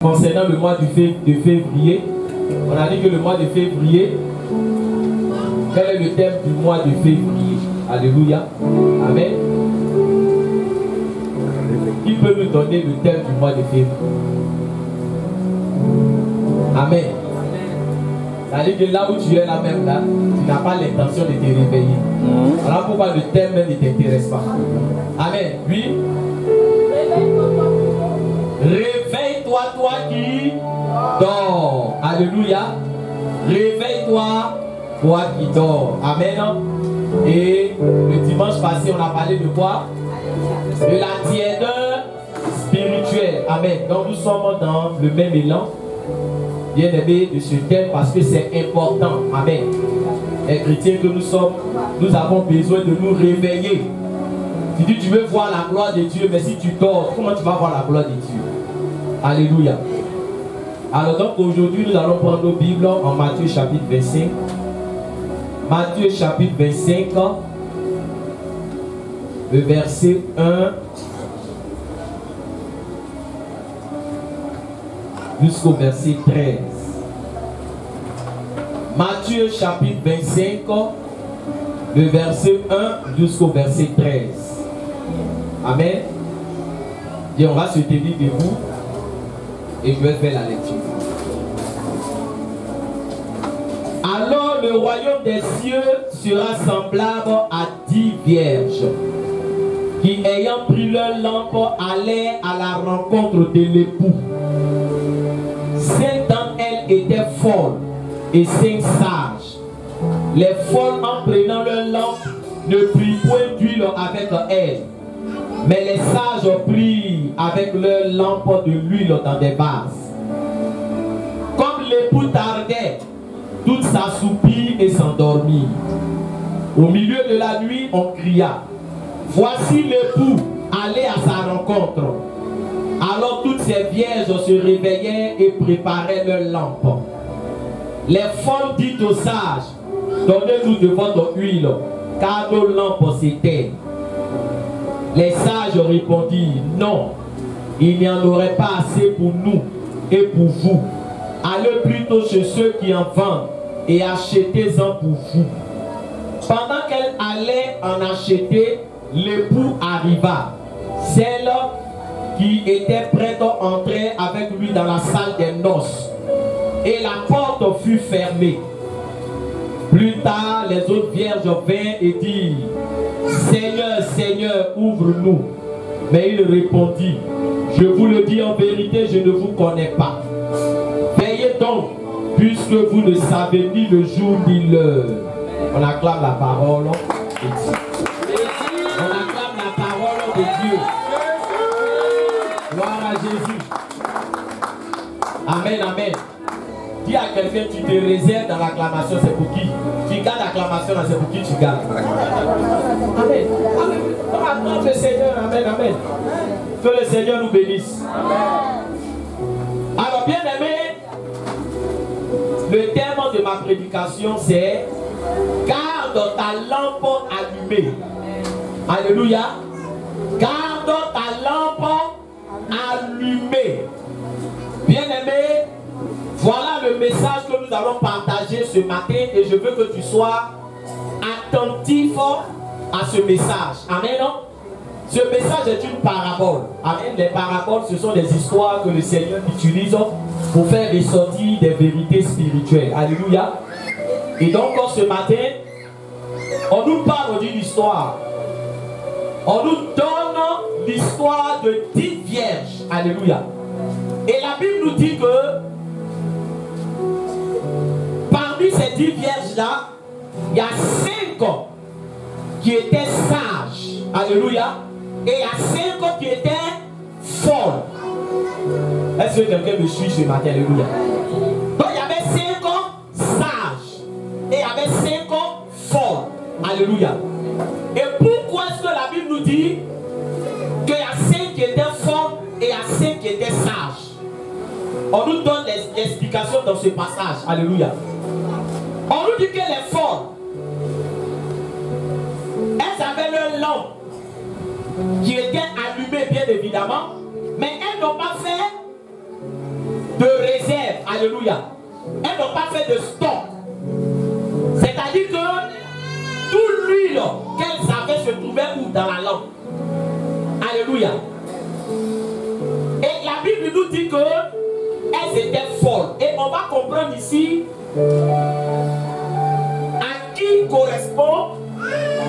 Concernant le mois de février, on a dit que le mois de février, quel est le thème du mois de février? Alléluia. Amen. Qui peut nous donner le thème du mois de février? Amen. C'est-à-dire que là où tu es là même là, tu n'as pas l'intention de te réveiller. Alors pourquoi le thème même ne t'intéresse pas? Amen. Oui. Réveille-toi, toi qui dors. Alléluia. Réveille-toi, toi qui dors. Amen. Et le dimanche passé, on a parlé de quoi? De la tiédeur spirituelle. Amen. Donc nous sommes dans le même élan, bien aimé, de ce thème parce que c'est important. Amen. Les chrétiens que nous sommes, nous avons besoin de nous réveiller. Tu dis tu veux voir la gloire de Dieu, mais si tu dors, comment tu vas voir la gloire de Dieu? Alléluia. Alors donc aujourd'hui nous allons prendre nos Bibles en Matthieu chapitre 25. Matthieu chapitre 25, le verset 1 jusqu'au verset 13. Matthieu chapitre 25, le verset 1 jusqu'au verset 13. Amen. Et on va se tenir debout et je vais faire la lecture. Alors le royaume des cieux sera semblable à 10 vierges qui, ayant pris leur lampe, allaient à la rencontre de l'époux. 5 d'entre elles étaient folles et 5 sages. Les folles, en prenant leur lampe, ne prirent point d'huile avec elles, mais les sages prirent avec leur lampe de l'huile dans des vases. Comme l'époux tardait, toutes s'assoupirent et s'endormirent. Au milieu de la nuit, on cria: voici l'époux, allez à sa rencontre. Alors toutes ces vierges se réveillaient et préparaient leur lampe. Les folles dirent aux sages: donnez-nous de votre huile, car nos lampes s'éteignent. Les sages répondirent: non, il n'y en aurait pas assez pour nous et pour vous. Allez plutôt chez ceux qui en vendent et achetez-en pour vous. Pendant qu'elle allait en acheter, l'époux arriva. Celle qui était prête entrer avec lui dans la salle des noces, et la porte fut fermée. Plus tard, les autres vierges vinrent et dirent: Seigneur, Seigneur, ouvre-nous. Mais il répondit: je vous le dis en vérité, je ne vous connais pas. Veillez donc, puisque vous ne savez ni le jour ni l'heure. On acclame la parole de Dieu. On acclame la parole de Dieu. Gloire à Jésus. Amen, amen. Dis à quelqu'un: tu te réserves dans l'acclamation, c'est pour qui? Tu gardes l'acclamation, c'est pour qui tu gardes? Amen. Amen. Acclame le Seigneur. Amen, amen. Que le Seigneur nous bénisse. Amen. Alors, bien aimé, le thème de ma prédication c'est: garde ta lampe allumée. Alléluia. Garde ta lampe allumée. Bien aimé, voilà le message que nous allons partager ce matin et je veux que tu sois attentif à ce message. Amen. Ce message est une parabole. Amen. Les paraboles, ce sont des histoires que le Seigneur utilise pour faire ressortir des vérités spirituelles. Alléluia. Et donc ce matin, on nous parle d'une histoire. On nous donne l'histoire de 10 vierges. Alléluia. Et la Bible nous dit que parmi ces 10 vierges-là, il y a 5 qui étaient sages. Alléluia. Et il y a 5 qui étaient folles. Est-ce que quelqu'un me suit ce matin? Alléluia. Donc il y avait 5 sages. Et il y avait 5 folles. Alléluia. Et pourquoi est-ce que la Bible nous dit qu'il y a 5 qui étaient folles et il y a 5 qui étaient sages? On nous donne l'explication dans ce passage. Alléluia. On nous dit que les folles, elles avaient leur lampe qui était allumée bien évidemment, mais elles n'ont pas fait de réserve. Alléluia. Elles n'ont pas fait de stock. C'est-à-dire que toute l'huile qu'elles avaient se trouvait où? Dans la lampe. Alléluia. Et la Bible nous dit que elles étaient folles. Et on va comprendre ici à qui correspond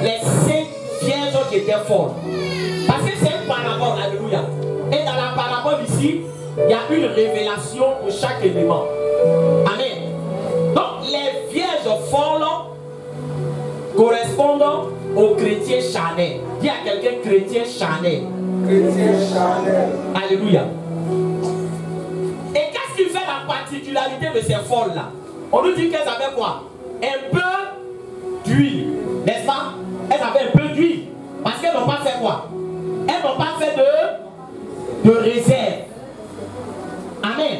les 5 vierges qui étaient folles. Parce que c'est une parabole. Alléluia. Et dans la parabole ici, il y a une révélation pour chaque élément. Amen. Donc les vierges folles correspondent aux chrétiens charnels. Dis à quelqu'un chrétien charnel. Chrétien charnel. Alléluia. Et qu'est-ce qui fait la particularité de ces folles-là? On nous dit qu'elles avaient quoi? Un peu d'huile. N'est-ce pas? Elles avaient un peu d'huile. Parce qu'elles n'ont pas fait quoi? Elles n'ont pas fait de réserve. Amen.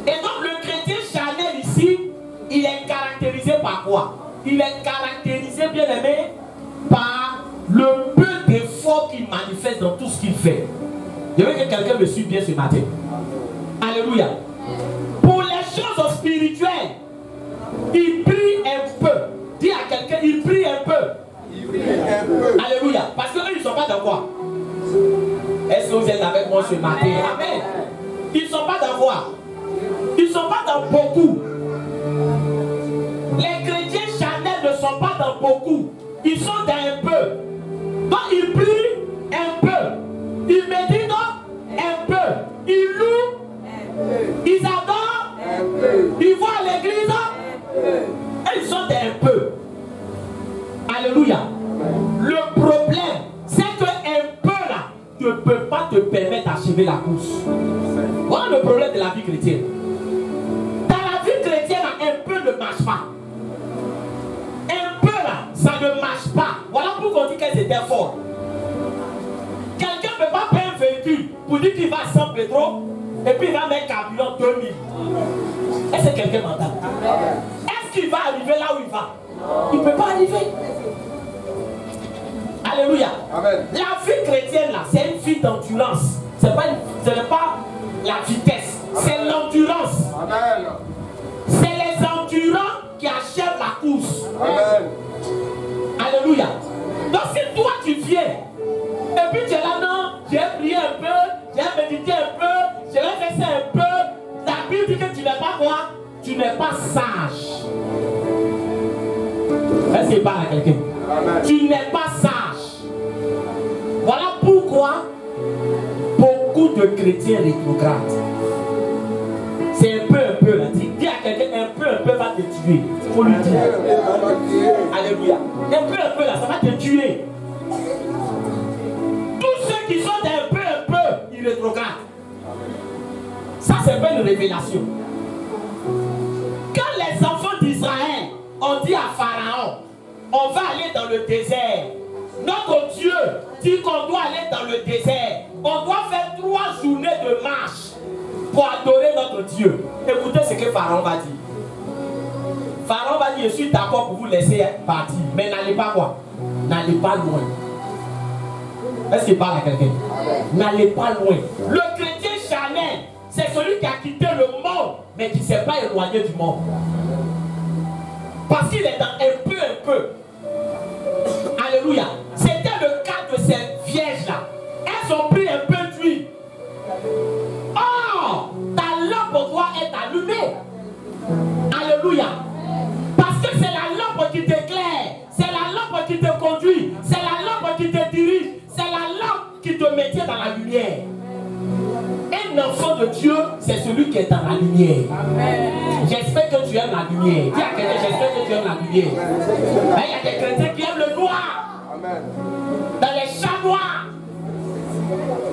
Et donc le chrétien charnel ici, il est caractérisé par quoi? Il est caractérisé, bien aimé, par le peu d'effort qu'il manifeste dans tout ce qu'il fait. Je veux que quelqu'un me suive bien ce matin. Alléluia. Pour les choses spirituelles, il prie un peu. Dis à quelqu'un, il prie un peu. Il prie un peu. Alléluia. Parce qu'eux, ils ne sont pas dans quoi? Est-ce que vous êtes avec moi ce matin? Amen. Ils ne sont pas dans quoi? Ils ne sont pas dans beaucoup. Les chrétiens charnels ne sont pas dans beaucoup. Ils sont dans un peu. Donc ils prient un peu. Ils méditent un peu. Ils louent un peu. Ils adorent un peu. Ils vont à l'église un peu. Et ils sont dans un peu. Alléluia. Le problème, c'est qu'un peu là ne peut pas te permettre d'achever la course. Voilà le problème de la vie chrétienne. Dans la vie chrétienne, un peu ne marche pas. Un peu là, ça ne marche pas. Voilà pourquoi on dit qu'elles étaient fortes. Quelqu'un ne peut pas prendre un véhicule pour dire qu'il va à 100 pétrole et puis il va mettre carburant 2000. Est-ce que quelqu'un m'entend? Est-ce qu'il va arriver là où il va? Il ne peut pas arriver. Alléluia. Amen. La vie chrétienne là, c'est une vie d'endurance. Ce n'est pas la vitesse, c'est l'endurance. Amen. C'est les endurants qui achèvent la course. Amen. Alléluia. Donc si toi tu viens et puis tu es là, non, j'ai prié un peu, j'ai médité un peu, j'ai fait ça un peu, la Bible dit que tu n'es pas quoi? Tu n'es pas sage. Est-ce qu'il parle à quelqu'un? Tu n'es pas sage. Voilà pourquoi beaucoup de chrétiens rétrogrades. C'est un peu là. Dis à quelqu'un, un peu va te tuer. Il faut lui dire. Alléluia. Un peu là, ça va te tuer. Tous ceux qui sont un peu, ils rétrogradent. Ça, c'est pas une révélation. Quand les enfants d'Israël ont dit à Pharaon, on va aller dans le désert. Notre Dieu dit qu'on doit aller dans le désert. On doit faire 3 journées de marche pour adorer notre Dieu. Écoutez ce que Pharaon va dire. Pharaon va dire, je suis d'accord pour vous laisser partir. Mais n'allez pas quoi? N'allez pas loin. Est-ce qu'il parle à quelqu'un? N'allez pas loin. Le chrétien charnel, c'est celui qui a quitté le monde, mais qui ne s'est pas éloigné du monde. Parce qu'il est dans un peu. Alléluia. C'était le cas de ces vierges-là. Elles ont pris un peu d'huile. Oh, ta lampe doit être allumée. Alléluia. Parce que c'est la lampe qui t'éclaire. C'est la lampe qui te conduit. C'est la lampe qui te dirige. C'est la lampe qui te maintient dans la lumière. Un enfant de Dieu, c'est celui qui est dans la lumière. J'espère que tu aimes la lumière. Dis à quelqu'un, j'espère que tu aimes la lumière. Mais il y a des chrétiens qui aiment le noir. Amen. Dans les champs noirs,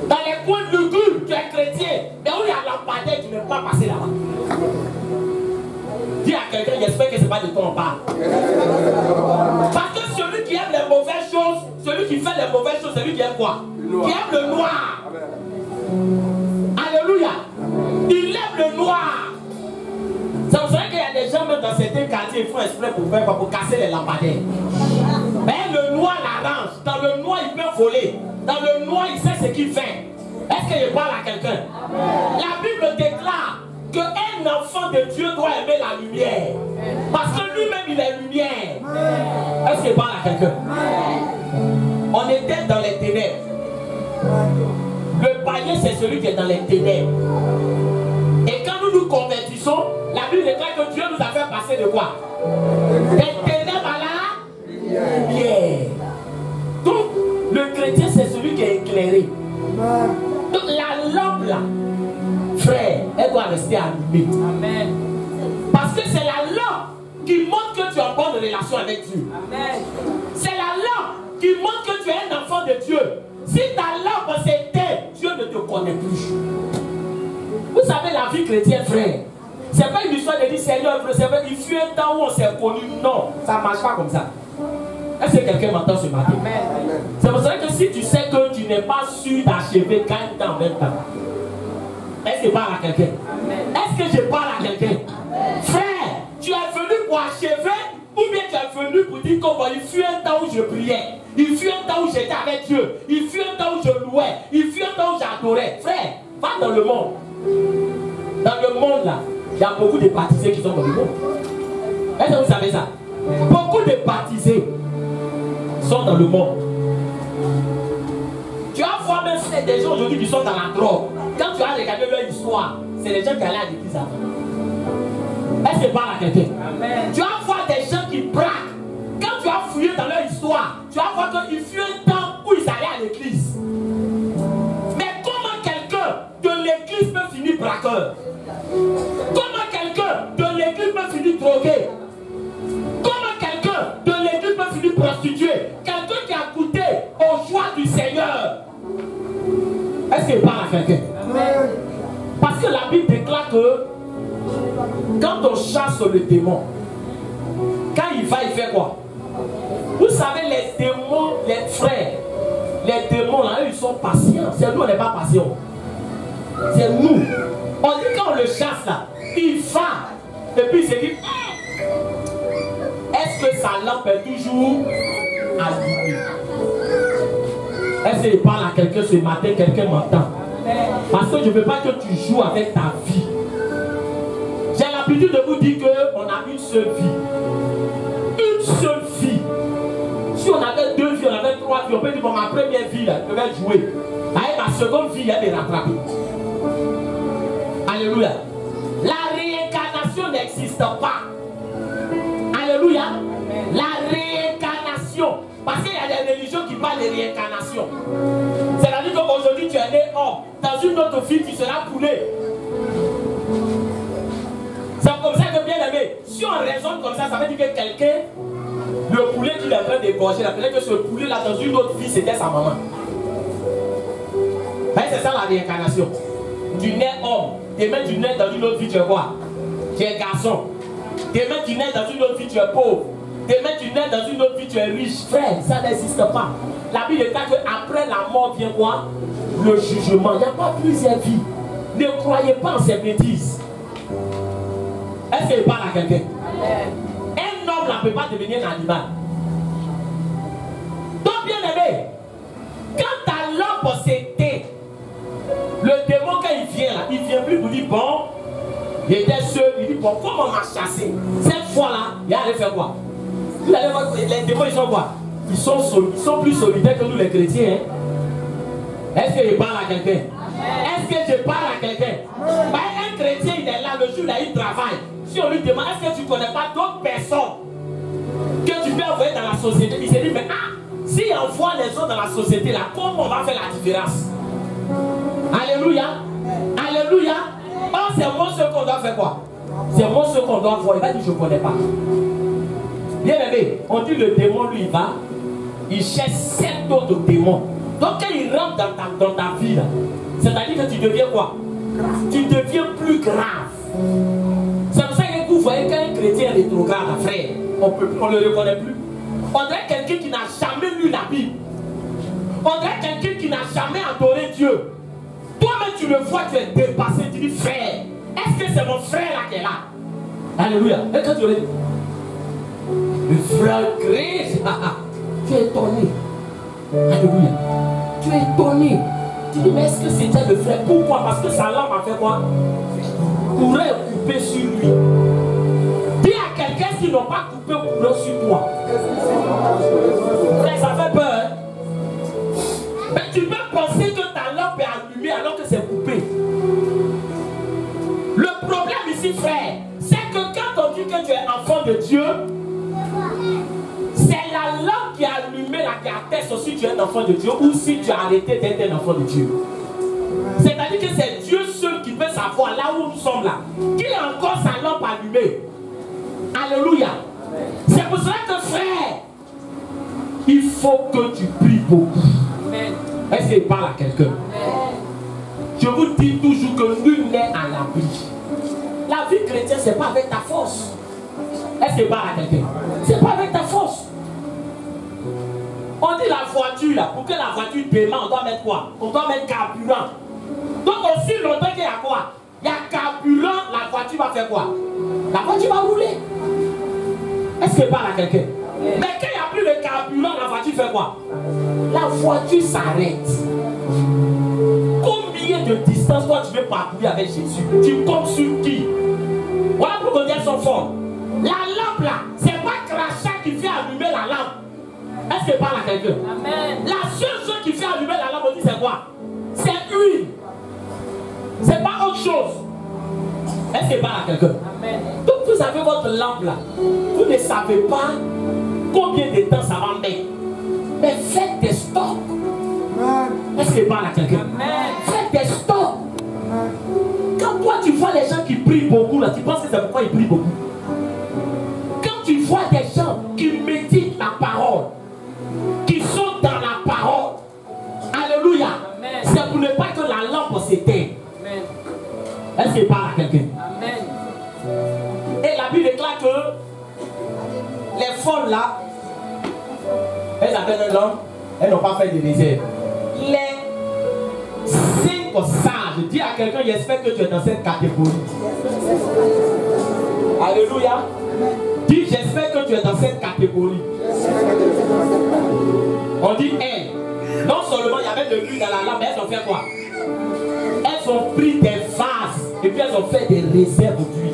dans les coins lugubres, tu es chrétien. Mais où il y a lampadaire, tu ne peux pas passer là-bas. Dis à quelqu'un, j'espère que ce n'est pas de toi on parle. Parce que celui qui aime les mauvaises choses, celui qui fait les mauvaises choses, c'est lui qui aime quoi? Qui aime le noir. Alléluia. Il aime le noir. C'est pour ça qu'il y a des gens même dans certains quartiers, ils font exprès pour casser les lampadaires. Mais le noir l'arrange. Dans le noir, il peut voler. Dans le noir, il sait ce qu'il fait. Est-ce que je parle à quelqu'un? La Bible de Dieu doit aimer la lumière. Parce que lui-même, il est lumière. Est-ce qu'il parle à quelqu'un? On était dans les ténèbres. Le païen, c'est celui qui est dans les ténèbres. Et quand nous nous convertissons, la Bible déclare que Dieu nous a fait passer de quoi? Des ténèbres à la lumière. Donc, le chrétien, c'est celui qui est éclairé. Donc, la lampe là, frère, elle doit rester allumée. Amen. Parce que c'est la lampe qui montre que tu as une bonne relation avec Dieu. Amen. C'est la lampe qui montre que tu es un enfant de Dieu. Si ta lampe s'éteint, Dieu ne te connaît plus. Vous savez, la vie chrétienne, frère, c'est pas une histoire de dire Seigneur, il fut un temps où on s'est connu. Non, ça ne marche pas comme ça. Est-ce que quelqu'un m'entend ce matin? Amen. C'est pour ça que si tu sais que tu n'es pas sûr d'achever, gagne temps en même temps. Est-ce que je parle à quelqu'un? Est-ce que je parle à quelqu'un? Frère, tu es venu pour achever ou bien tu es venu pour dire qu'il fut un temps où je priais, il fut un temps où j'étais avec Dieu, il fut un temps où je louais, il fut un temps où j'adorais. Frère, va dans le monde. Dans le monde là, il y a beaucoup de baptisés qui sont dans le monde. Est-ce que vous savez ça? Beaucoup de baptisés sont dans le monde. Tu vas voir même des gens aujourd'hui qui sont dans la drogue. Quand tu as regardé leur histoire, c'est les gens qui allaient à l'église avant. Est-ce que je parle à quelqu'un? Tu vas voir des gens qui braquent. Quand tu as fouillé dans leur histoire, tu vas voir qu'il fut un temps où ils allaient à l'église. Mais comment quelqu'un de l'église peut finir braqueur? Comment quelqu'un de l'église peut finir drogué? Comment quelqu'un de l'église peut finir prostitué? Quelqu'un qui a goûté au choix du Seigneur. Est-ce qu'il parle à quelqu'un? Parce que la Bible déclare que quand on chasse le démon, quand il va, il fait quoi? Vous savez, les démons, les frères, les démons là, eux, ils sont patients. C'est nous, on n'est pas patients. C'est nous. On dit quand on le chasse là, il va. Et puis il se dit, est-ce que sa lampe est toujours allumée? Est-ce qu'il parle à quelqu'un ce matin? Quelqu'un m'entend? Parce que je ne veux pas que tu joues avec ta vie. J'ai l'habitude de vous dire qu'on a une seule vie. Une seule vie. Si on avait 2 vies, on avait 3 vies, on peut dire bon, ma première vie, là, je vais jouer. Avec ma seconde vie, il y a des rattrapés. Alléluia. La réincarnation n'existe pas. Alléluia. La réincarnation. Parce qu'il y a des religions qui parlent de réincarnation. C'est-à-dire qu'aujourd'hui tu es né homme. Dans une autre vie, tu seras poulet. C'est comme ça que, bien aimé, si on raisonne comme ça veut dire que quelqu'un, le poulet qu'il est en train d'égorger, peut-être que ce poulet-là, dans une autre vie, c'était sa maman. C'est ça la réincarnation. Tu nais homme. Demain, tu nais dans une autre vie, tu es quoi? Tu es garçon. Demain, tu nais dans une autre vie, tu es pauvre. Demain, tu nais dans une autre vie, tu es riche. Frère, ça n'existe pas. La Bible déclare qu'après la mort vient quoi? Le jugement. Il n'y a pas plusieurs vies. Ne croyez pas en ces bêtises. Est-ce qu'il parle à quelqu'un? Un homme ne peut pas devenir un animal. Donc, bien aimé, quand ta lampe s'éteint, le démon, quand il vient là, il vient plus pour dire bon, il était seul, il dit bon, comment on m'a chassé? Cette fois-là, il allait faire quoi? Vous allez voir, les démons, ils sont quoi? Ils sont plus solidaires que nous les chrétiens. Hein? Est-ce que je parle à quelqu'un? Est-ce que je parle à quelqu'un? Un chrétien, il est là, le jour là, il travaille. Si on lui demande, est-ce que tu ne connais pas d'autres personnes que tu peux envoyer dans la société? Il se dit, mais si on voit les autres dans la société là, comment on va faire la différence? Alléluia. Alléluia. Oh, c'est moi ce qu'on doit faire quoi? C'est moi ce qu'on doit voir. Il va dire, je ne connais pas. Bien aimé, on dit le démon, lui, il va, il cherche 7 autres démons. Donc quand il rentre dans ta vie, c'est-à-dire que tu deviens quoi? Tu deviens plus grave. C'est pour ça que vous voyez qu'un chrétien rétrograde, frère, on ne le reconnaît plus. On dirait quelqu'un qui n'a jamais lu la Bible. On dirait quelqu'un qui n'a jamais adoré Dieu. Toi-même tu le vois, tu es dépassé, tu dis frère, est-ce que c'est mon frère là qui est là? Alléluia. Et quand tu le dis, le frère Christ, tu es étonné. Alléluia. Tu es étonné. Tu dis, mais est-ce que c'était le frère? Pourquoi? Parce que sa lampe a fait quoi? pourrait couper sur lui. Dis à quelqu'un qui n'ont pas coupé courant sur toi. Ça fait peur. Hein? Mais tu peux penser que ta lampe est allumée alors que c'est coupé. Le problème ici, frère, c'est que quand on dit que tu es enfant de Dieu, c'est la lampe qui est allumée là qui atteste si tu es un enfant de Dieu ou si tu as arrêté d'être un enfant de Dieu. C'est-à-dire que c'est Dieu seul qui peut savoir là où nous sommes là. Qui a encore sa lampe allumée? Alléluia. C'est pour cela que frère, il faut que tu pries beaucoup. Est-ce qu'il parle à quelqu'un? Je vous dis toujours que nul n'est à l'abri. La vie chrétienne, ce n'est pas avec ta force. Est-ce qu'il parle à quelqu'un? Ce n'est pas avec ta force. On dit la voiture là, pour que la voiture démarre, on doit mettre quoi? On doit mettre carburant. Donc aussi longtemps qu'il y a quoi? Il y a carburant, la voiture va faire quoi? La voiture va rouler. Est-ce qu'il parle à quelqu'un? Mais quand il n'y a plus de carburant, la voiture fait quoi? La voiture s'arrête. Combien de distance toi tu veux parcourir avec Jésus? Tu comptes sur qui? Voilà pourquoi elles sont fortes. La lampe là, c'est pas crachat qui fait allumer la lampe. Est-ce qu'il parle à quelqu'un? La seule chose qui fait allumer la lampe, on dit c'est quoi? C'est huile. C'est pas autre chose. Est-ce qu'il parle à quelqu'un? Donc vous avez votre lampe là. Vous ne savez pas combien de temps ça va mettre. Mais faites des stocks. Est-ce qu'il parle à quelqu'un? Faites des stocks. Quand toi tu vois les gens qui prient beaucoup là, tu penses que c'est pourquoi ils prient beaucoup. Quand tu vois des gens qui méditent la parole, qui sont dans la parole, alléluia, c'est pour ne pas que la lampe s'éteigne. Est-ce qu'il parle à quelqu'un? Et la Bible déclare que les folles là, elles avaient un lampe, elles n'ont pas fait de réserve. Les 5 sages, dis à quelqu'un, j'espère que tu es dans cette catégorie. Alléluia. Dis, j'espère que tu es dans cette catégorie. On dit elles. Non seulement il y avait de l'huile dans la lampe, mais elles ont fait quoi? Elles ont pris des vases et puis elles ont fait des réserves d'huile.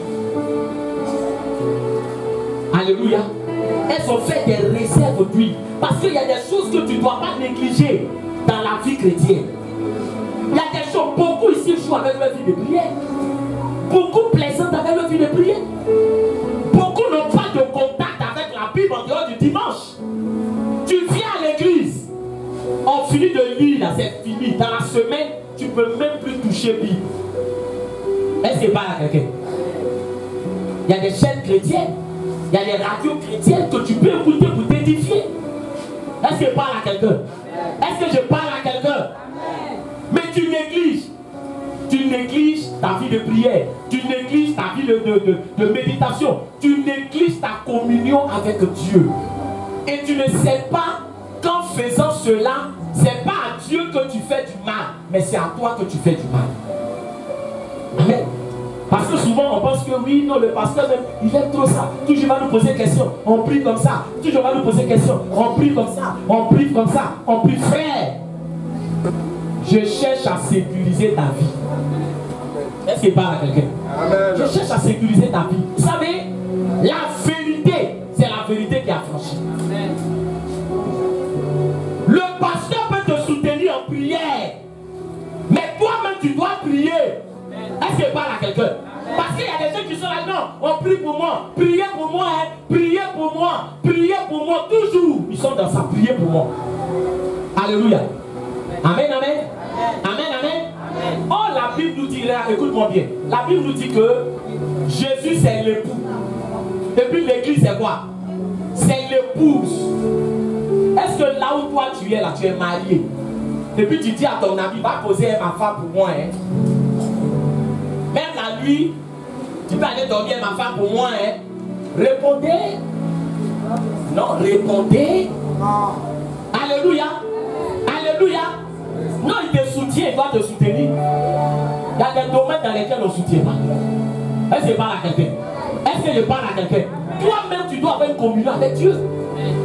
Alléluia. Elles ont fait des réserves d'huile. Parce qu'il y a des choses que tu ne dois pas négliger dans la vie chrétienne. Il y a des choses, beaucoup ici jouent avec leur vie de prière. Beaucoup plaisantes avec leur vie de prière. Beaucoup n'ont pas de contact avec la Bible en dehors du dimanche. Tu viens à l'église, on finit de lire, là c'est fini. Dans la semaine, tu ne peux même plus toucher Bible. Est-ce qu'il parle à quelqu'un? Il y a des chaînes chrétiennes, il y a des radios chrétiennes que tu peux écouter pour t'édifier. Est-ce qu'il parle à quelqu'un? Est-ce que je parle à quelqu'un? Mais tu négliges. Tu négliges ta vie de prière. Tu négliges ta vie de méditation. Tu négliges ta communion avec Dieu. Et tu ne sais pas qu'en faisant cela, c'est pas à Dieu que tu fais du mal, mais c'est à toi que tu fais du mal. Amen. Parce que souvent on pense que oui, non, le pasteur même, il aime trop ça. Toujours il va nous poser des questions. On prie comme ça. Toujours il va nous poser des questions. On prie comme ça. On prie comme ça. On prie, frère. Je cherche à sécuriser ta vie. Est-ce qu'il parle à quelqu'un? Je cherche à sécuriser ta vie. Vous savez, la vérité, c'est la vérité qui a franchi. Le pasteur peut te soutenir en prière. Mais toi-même, tu dois prier. Est-ce qu'il parle à quelqu'un? Parce qu'il y a des gens qui sont là, non, on prie pour moi, priez pour moi, hein, priez pour moi, priez pour moi, toujours. Ils sont dans ça, priez pour moi. Alléluia. Amen, amen. Amen, amen. Oh, la Bible nous dit là, écoute-moi bien. La Bible nous dit que Jésus c'est l'époux. Et puis l'église c'est quoi? C'est l'épouse. Est-ce que là où toi tu es là, tu es marié? Et puis tu dis à ton ami, va poser ma femme pour moi, hein. Même la nuit, tu peux aller dormir ma femme pour moi, hein. Répondez. Non, répondez. Alléluia. Alléluia. Non, il te soutient, il doit te soutenir. Il y a des domaines dans lesquels on ne soutient pas. Est-ce que je parle à quelqu'un? Est-ce que je parle à quelqu'un? Toi-même, tu dois avoir une communion avec Dieu.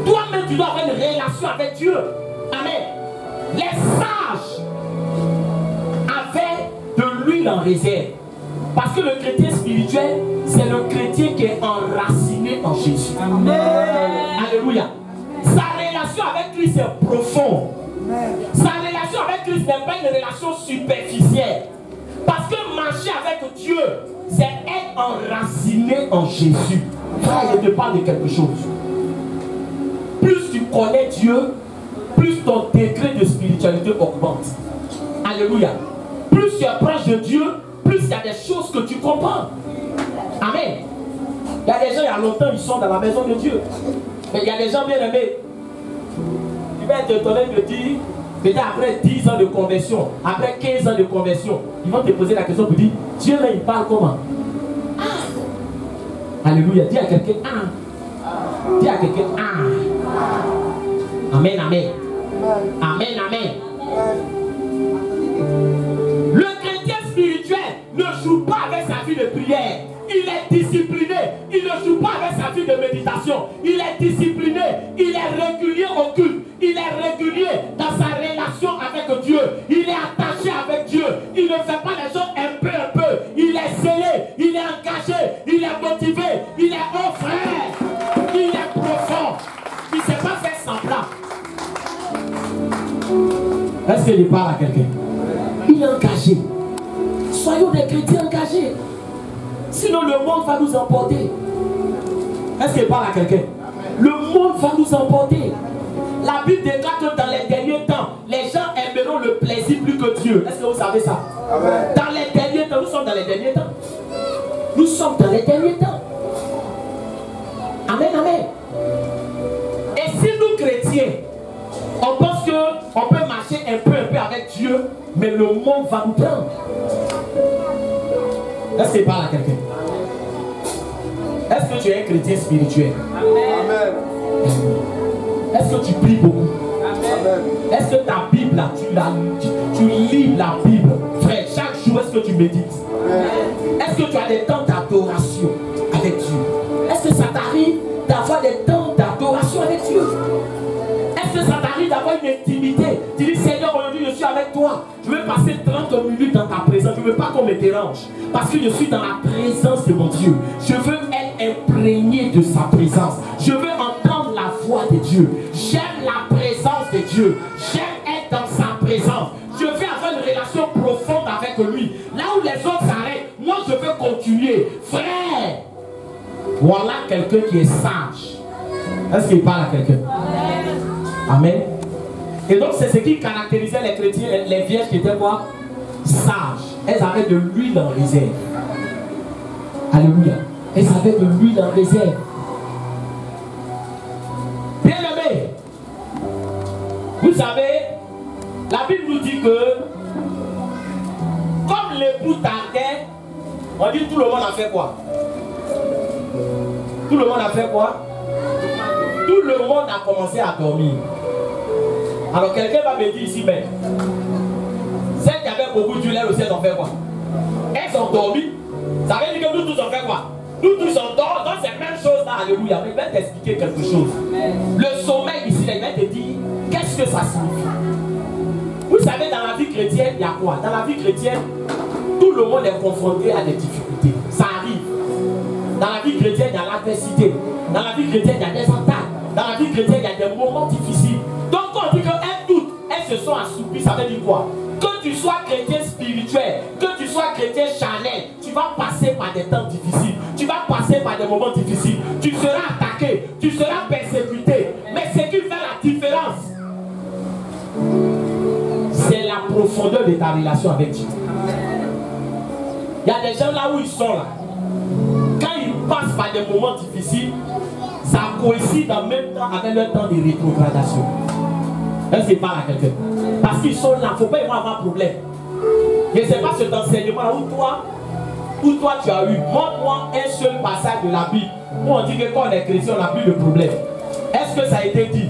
Toi-même, tu dois avoir une relation avec Dieu. Amen. Les sages avaient de l'huile en réserve. Parce que le chrétien spirituel, c'est le chrétien qui est enraciné en Jésus. Amen. Alléluia. Sa relation avec Christ est profonde. Sa relation avec Christ n'est pas une relation superficielle. Parce que marcher avec Dieu, c'est être enraciné en Jésus. Frère, je te parle de quelque chose. Plus tu connais Dieu, plus ton degré de spiritualité augmente. Alléluia. Plus tu es proche de Dieu, plus il y a des choses que tu comprends. Amen. Il y a des gens, il y a longtemps, ils sont dans la maison de Dieu. Mais il y a des gens bien aimés. Tu vas être étonné de dire, peut-être après 10 ans de conversion, après 15 ans de conversion, ils vont te poser la question pour dire, Dieu là, il parle comment? Ah. Alléluia. Dis à quelqu'un, ah. Dis à quelqu'un, ah. Amen, amen. Amen, amen. Le chrétien spirituel ne joue pas avec sa vie de prière. Il est discipliné. Il ne joue pas avec sa vie de méditation. Il est discipliné. Il est régulier au culte. Il est régulier dans sa relation avec Dieu. Il est attaché avec Dieu. Il ne fait pas les choses un peu. Il est zélé. Il est engagé. Il est motivé. Il est au frère. Il est profond. Il ne s'est pas fait semblant. Est-ce qu'il parle à quelqu'un? Il est engagé. Soyons des chrétiens engagés. Sinon le monde va nous emporter. Est-ce qu'il parle à quelqu'un? Le monde va nous emporter. La Bible déclare que dans les derniers temps, les gens aimeront le plaisir plus que Dieu. Est-ce que vous savez ça? Amen. Dans les derniers temps, nous sommes dans les derniers temps. Nous sommes dans les derniers temps. Amen, amen. Et si nous chrétiens, on pense qu'on peut marcher un peu avec Dieu, mais le monde va nous prendre. Est-ce qu'il parle à quelqu'un? Est-ce que tu es un chrétien spirituel? Amen. Est-ce que tu pries beaucoup? Amen. Est-ce que ta Bible, là, tu lis la Bible? Frère, chaque jour, est-ce que tu médites? Amen. Est-ce que tu as des temps d'adoration avec Dieu? Est-ce que ça t'arrive d'avoir des temps d'adoration avec Dieu? Est-ce que ça t'arrive d'avoir une intimité? Tu dis, Seigneur, aujourd'hui je suis avec toi. Je veux passer 30 minutes dans ta présence. Je ne veux pas qu'on me dérange. Parce que je suis dans la présence de mon Dieu. Je veux être imprégné de sa présence. Je veux entendre la voix de Dieu. J'aime la présence de Dieu. J'aime être dans sa présence. Je veux avoir une relation profonde avec lui. Là où les autres s'arrêtent, moi je veux continuer. Frère, voilà quelqu'un qui est sage. Est-ce qu'il parle à quelqu'un? Amen. Et donc c'est ce qui caractérisait les chrétiens, les vierges qui étaient quoi? Sages. Elles avaient de l'huile en réserve. Alléluia. Elles avaient de l'huile en réserve. Bien aimé, vous savez, la Bible nous dit que comme l'époux tardait, on dit tout le monde a fait quoi? Tout le monde a fait quoi? Tout le monde a commencé à dormir. Alors quelqu'un va me dire ici, mais celles qui avaient beaucoup d'huile, elles aussi elles ont fait quoi? Elles ont dormi. Ça veut dire que nous tous on fait quoi? Nous tous on dort, donc c'est la même chose là, alléluia. Mais il va t'expliquer quelque chose. Le sommeil ici, il va te dire, qu'est-ce que ça signifie? Vous savez, dans la vie chrétienne, il y a quoi? Dans la vie chrétienne, tout le monde est confronté à des difficultés. Ça arrive. Dans la vie chrétienne, il y a l'adversité. Dans la vie chrétienne, il y a des attaques. Dans la vie chrétienne, il y a des moments difficiles. Donc quand on dit qu'elles doutent, elles se sont assoupies, ça veut dire quoi? Que tu sois chrétien spirituel, que tu sois chrétien charnel, tu vas passer par des temps difficiles. Tu vas passer par des moments difficiles. Tu seras attaqué, tu seras persécuté. Mais ce qui fait la différence, c'est la profondeur de ta relation avec Dieu. Il y a des gens là où ils sont là. Quand ils passent par des moments difficiles, ça coïncide en même temps avec leur temps de rétrogradation. Est-ce qu'il parle à quelqu'un? Parce qu'ils sont là, il ne faut pas y avoir un problème. Je ne sais pas cet enseignement où toi tu as eu. Montre-moi un seul passage de la Bible où on dit que quand on est chrétien, on n'a plus de problème. Est-ce que ça a été dit?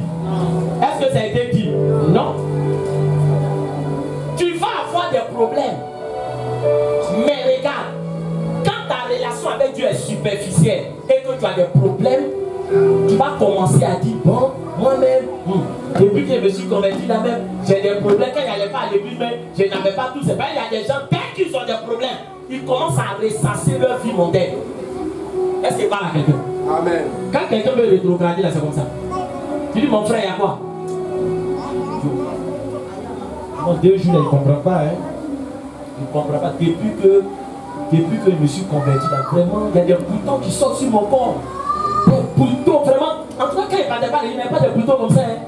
Est-ce que ça a été dit? Non. Tu vas avoir des problèmes. Mais regarde, quand ta relation avec Dieu est superficielle et que tu as des problèmes, tu vas commencer à dire, bon, moi-même, depuis que je me suis converti là-même, J'ai des problèmes quand il n'allait pas à l'église, mais je n'avais pas tout. C'est pas, il y a des gens, dès qu'ils ont des problèmes, ils commencent à ressasser leur vie mondaine. Est-ce qu'il parle à quelqu'un? Amen. Quand quelqu'un veut rétrograder, là, c'est comme ça. Tu dis, mon frère, il y a quoi? Bon, 2 jours, là, il ne comprend pas. Hein? Il ne comprend pas. Depuis que je me suis converti, là, vraiment, il y a des boutons qui sortent sur mon corps. Des boutons, vraiment. En tout cas, quand il ne parlait pas, il n'y avait pas de boutons comme ça. Hein?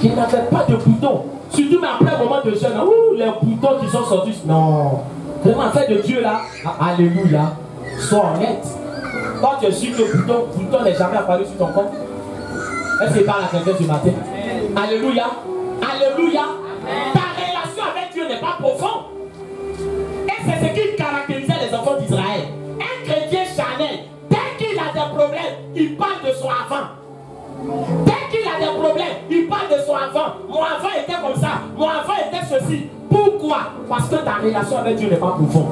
Il n'avait pas de boutons. Surtout, mais après un moment de jeûne, les boutons qui sont sortis. Non. Vraiment, en fait, de Dieu, là, alléluia, sois honnête. Quand tu es sûr que le bouton n'est jamais apparu sur ton corps, est-ce qu'il parle à quelqu'un ce matin? Alléluia. Alléluia. Ta relation avec Dieu n'est pas profonde. Et c'est ce qui caractérisait les enfants d'Israël. Un chrétien charnel, dès qu'il a des problèmes, il parle de son avant. Dès qu'il a des problèmes, il parle de son avant. Mon avant était comme ça. Mon avant était ceci. Pourquoi? Parce que ta relation avec Dieu n'est pas profonde.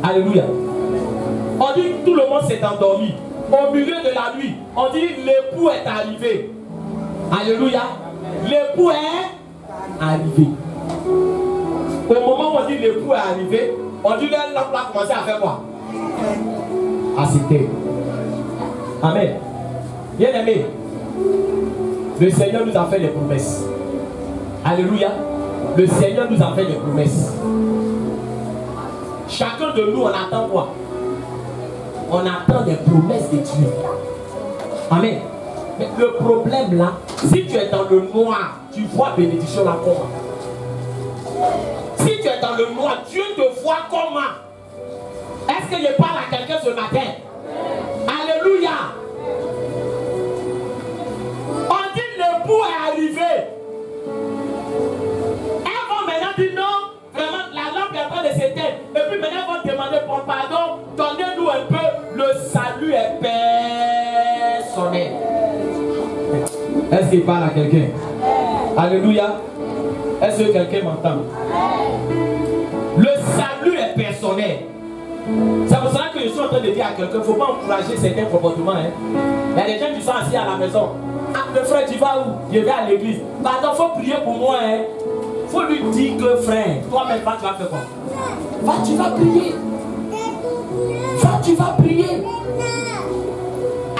Alléluia. On dit que tout le monde s'est endormi. Au milieu de la nuit, on dit l'époux est arrivé. Alléluia. L'époux est arrivé. Au moment où on dit l'époux est arrivé, on dit l'homme a commencé à faire quoi? À s'éteindre. Amen. Bien aimé, le Seigneur nous a fait des promesses. Alléluia. Le Seigneur nous a fait des promesses. Chacun de nous, on attend quoi? On attend des promesses de Dieu. Amen. Mais le problème là, si tu es dans le noir, tu vois bénédiction là comment? Si tu es dans le noir, Dieu te voit comment? Est-ce que je parle à quelqu'un ce matin? Alléluia. On dit l'époux est arrivé. Elles vont maintenant dire non, vraiment la lampe est en train de s'éteindre. Et puis maintenant elles vont demander pour pardon, donnez-nous un peu, le salut est personnel. Est-ce qu'il parle à quelqu'un? Alléluia. Est-ce que quelqu'un m'entend? Le salut est personnel. C'est pour ça que je suis en train de dire à quelqu'un, il ne faut pas encourager certains comportements. Hein. Il y a des gens qui sont assis à la maison. Ah, le frère, tu vas où? Je vais à l'église. Pardon, il faut prier pour moi. Il faut lui dire que frère, toi-même, tu vas faire quoi? Va, tu vas prier. Va, tu vas prier.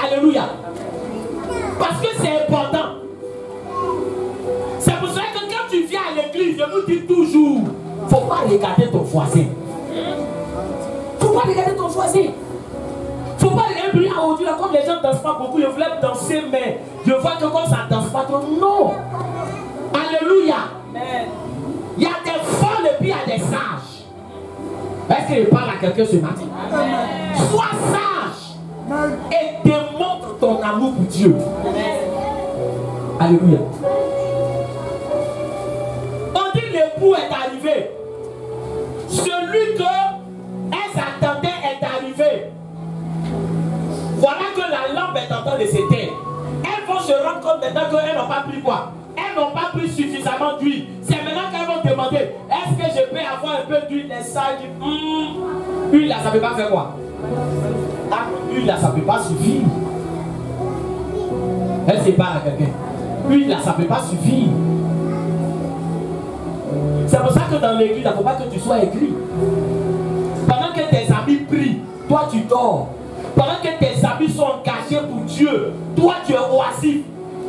Alléluia. Parce que c'est important. C'est pour ça que quand tu viens à l'église, je vous dis toujours, il ne faut pas regarder ton voisin. Faut pas regarder ton voisin. Faut pas regarder aujourd'hui comme les gens ne dansent pas beaucoup. Je voulais danser, mais je vois que comme ça ne danse pas trop. Non. Alléluia. Il y a des folles et puis il y a des sages. Est-ce que je parle à quelqu'un ce matin? Sois sage et démontre ton amour pour Dieu. Alléluia. On dit l'époux est arrivé. Celui que elles attendaient est arrivé. Voilà que la lampe est en train de s'éteindre. Elles vont se rendre compte maintenant qu'elles n'ont pas pris quoi? Elles n'ont pas pris suffisamment d'huile. C'est maintenant qu'elles vont demander, est-ce que je peux avoir un peu d'huile? Les sages disent, huile là, ça ne peut pas faire quoi? Ah, huile là, ça ne peut pas suffire. Elle se parle à quelqu'un. Huile là, ça ne peut pas suffire. C'est pour ça que dans l'église, il ne faut pas que tu sois aigri. Pendant que tes amis prient, toi tu dors. Pendant que tes amis sont engagés pour Dieu, toi tu es oisif.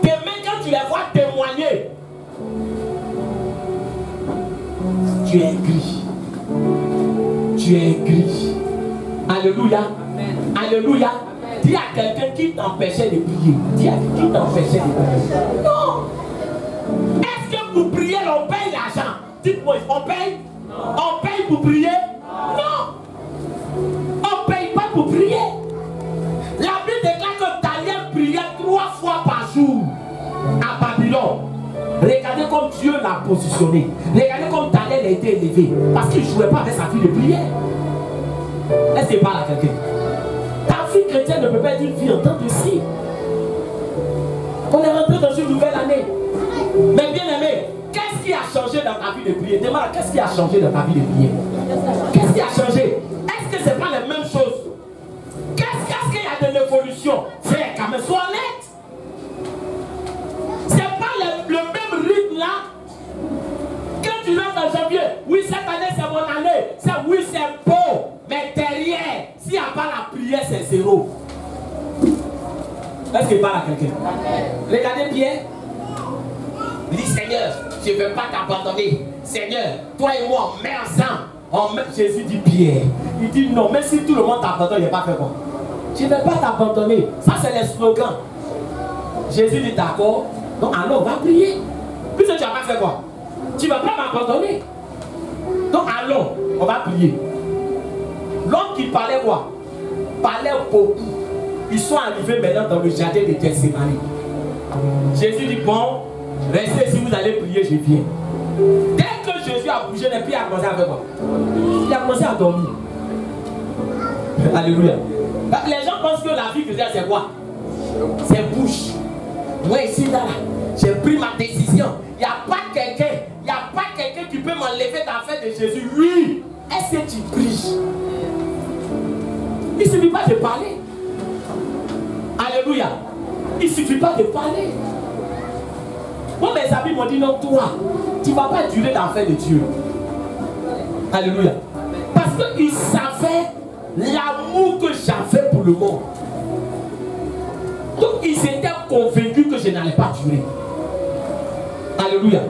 Demain quand tu les vois témoigner, tu es aigri. Tu es aigri. Alléluia. Amen. Alléluia. Amen. Dis à quelqu'un qui t'empêchait de prier. Dis à quelqu'un qui t'empêchait de prier. Non. Est-ce que pour prier, on paye l'argent? Dites-moi, on paye? Non. On paye pour prier? Non. On ne paye pas pour prier. La Bible déclare que Daniel priait 3 fois par jour à Babylone. Regardez comme Dieu l'a positionné. Regardez comme Daniel a été élevé. Parce qu'il ne jouait pas avec sa fille de prière. Est-ce qu'il parle à quelqu'un? Ta vie chrétienne ne peut pas être une vie en temps de ci. On est rentré dans une nouvelle année. Mais bien aimé, qu'est-ce qui a changé dans ta vie de prière? Demande, qu'est-ce qui a changé dans ta vie de prière? Qu'est-ce qui a changé? Est-ce que ce n'est pas la même chose? Qu'est-ce qu'il y a de l'évolution? Frère, quand même, sois honnête. Ce n'est pas le même rythme là. en janvier. Oui, cette année c'est mon année. Oui, c'est beau. Mais derrière, s'il n'y a pas la prière, c'est zéro. Est-ce qu'il parle à quelqu'un? Regardez Pierre. Il dit Seigneur, je ne veux pas t'abandonner. Seigneur, toi et moi, on met ensemble. Jésus dit Pierre. Il dit non, mais si tout le monde t'abandonne, il n'a pas fait quoi? Je ne vais pas t'abandonner. Ça, c'est les slogans. Jésus dit d'accord. Donc, alors, on va prier. Puisque tu n'as pas fait quoi? Tu ne vas pas m'abandonner. Donc, allons, on va prier. L'homme qui parlait quoi? Parlait beaucoup. Ils sont arrivés maintenant dans le jardin de Gethsémani. Jésus dit bon, restez si vous allez prier, je viens. Dès que Jésus a bougé, les pieds a commencé à faire quoi? Il a commencé à dormir. Alléluia. Les gens pensent que la vie chrétienne c'est quoi? C'est bouche. Moi ici, là, j'ai pris ma décision. Il n'y a pas quelqu'un qui peut m'enlever d'affaire de Jésus. Oui. Est-ce que tu pries? Il ne suffit pas de parler. Alléluia. Il ne suffit pas de parler. Moi, mes amis m'ont dit non, toi, tu ne vas pas durer d'affaire de Dieu. Alléluia. Parce qu'ils savaient l'amour que j'avais pour le monde. Donc, ils étaient convaincus que je n'allais pas durer. Alléluia.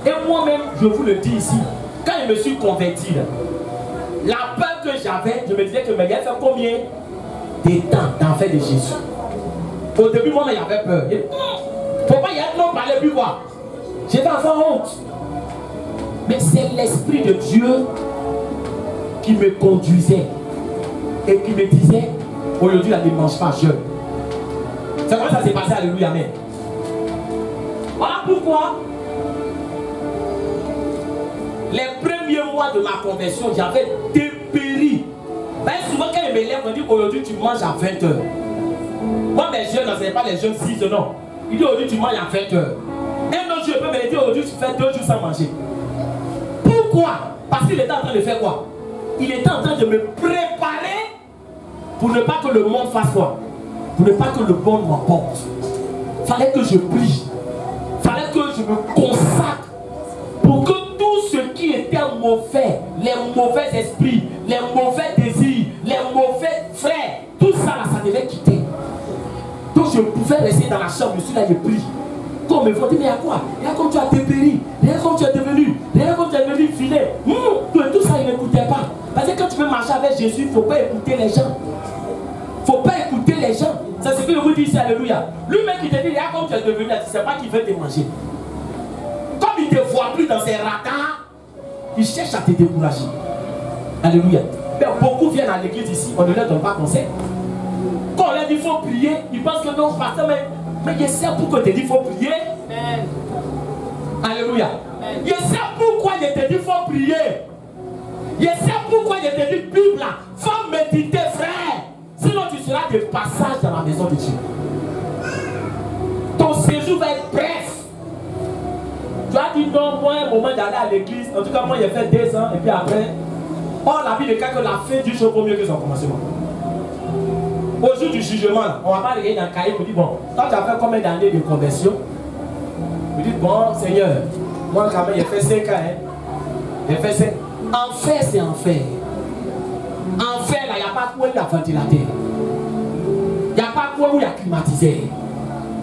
Et moi-même, je vous le dis ici, quand je me suis converti, là, la peur que j'avais, je me disais que mais il y a fait combien de temps d'enfer de Jésus? Au début, moi, j'avais peur. Il ne faut pas y être non parler plus quoi. Je vais avoir honte. Mais c'est l'Esprit de Dieu qui me conduisait et qui me disait aujourd'hui, ne mange pas jeune. C'est comme ça s'est passé, alléluia, amen. Voilà pourquoi les premiers mois de ma conversion, j'avais dépéri. Ben, souvent quand ils me lèvent, on dit aujourd'hui tu manges à 20h. Moi mes jeunes, ce n'est pas les jeunes 6 non. Il dit aujourd'hui tu manges à 20h. Un autre jour, je peux me dire aujourd'hui tu fais 2 jours sans manger. Pourquoi? Parce qu'il était en train de faire quoi? Il était en train de me préparer pour ne pas que le monde fasse quoi? Pour ne pas que le monde m'emporte. Fallait que je prie. Fallait que je me consacre pour que tout ce qui était mauvais, les mauvais esprits, les mauvais désirs, les mauvais frères, tout ça là, ça devait quitter. Donc je pouvais rester dans la chambre, je suis là, je prie. Quand on me dit, mais il y a quoi? Il y a comme tu as dépéri, il y a comme tu es devenu, il y a comme tu es devenu filet. Tout ça, il n'écoutait pas. Parce que quand tu veux marcher avec Jésus, il ne faut pas écouter les gens. Il ne faut pas écouter les gens. C'est ce que je vous dis ici, alléluia. Lui-même qui te dit, il y a comme tu es devenu, tu ne sais pas qu'il veut te manger. Comme il ne te voit plus dans ses radars, il cherche à te décourager. Alléluia. Mais beaucoup viennent à l'église ici, on ne leur donne pas conseil. Quand on leur dit qu'il faut prier, ils pensent que non, pasteur, mais je sais pourquoi il te dit qu'il faut prier. Amen. Alléluia. Amen. Je sais pourquoi il te dit qu'il faut prier. Je sais pourquoi il te dit Bible là. Faut méditer, frère. Sinon tu seras de passage dans la maison de Dieu. Ton séjour va être bref. Tu as dit non, moi, un moment d'aller à l'église. En tout cas, moi, j'ai fait 2 ans. Et puis après, la Bible dit que la fin du jour vaut mieux que son commencement. Au jour du jugement, on va pas regarder dans le cahier pour dire bon, toi, tu as fait combien d'années de conversion? Vous dites bon, Seigneur, moi, quand même, j'ai fait 5 ans. J'ai fait 5 ans. Enfer, c'est enfer. Enfer, là, il n'y a pas quoi où il y a ventilateur. Il n'y a pas quoi où il y a climatiseur.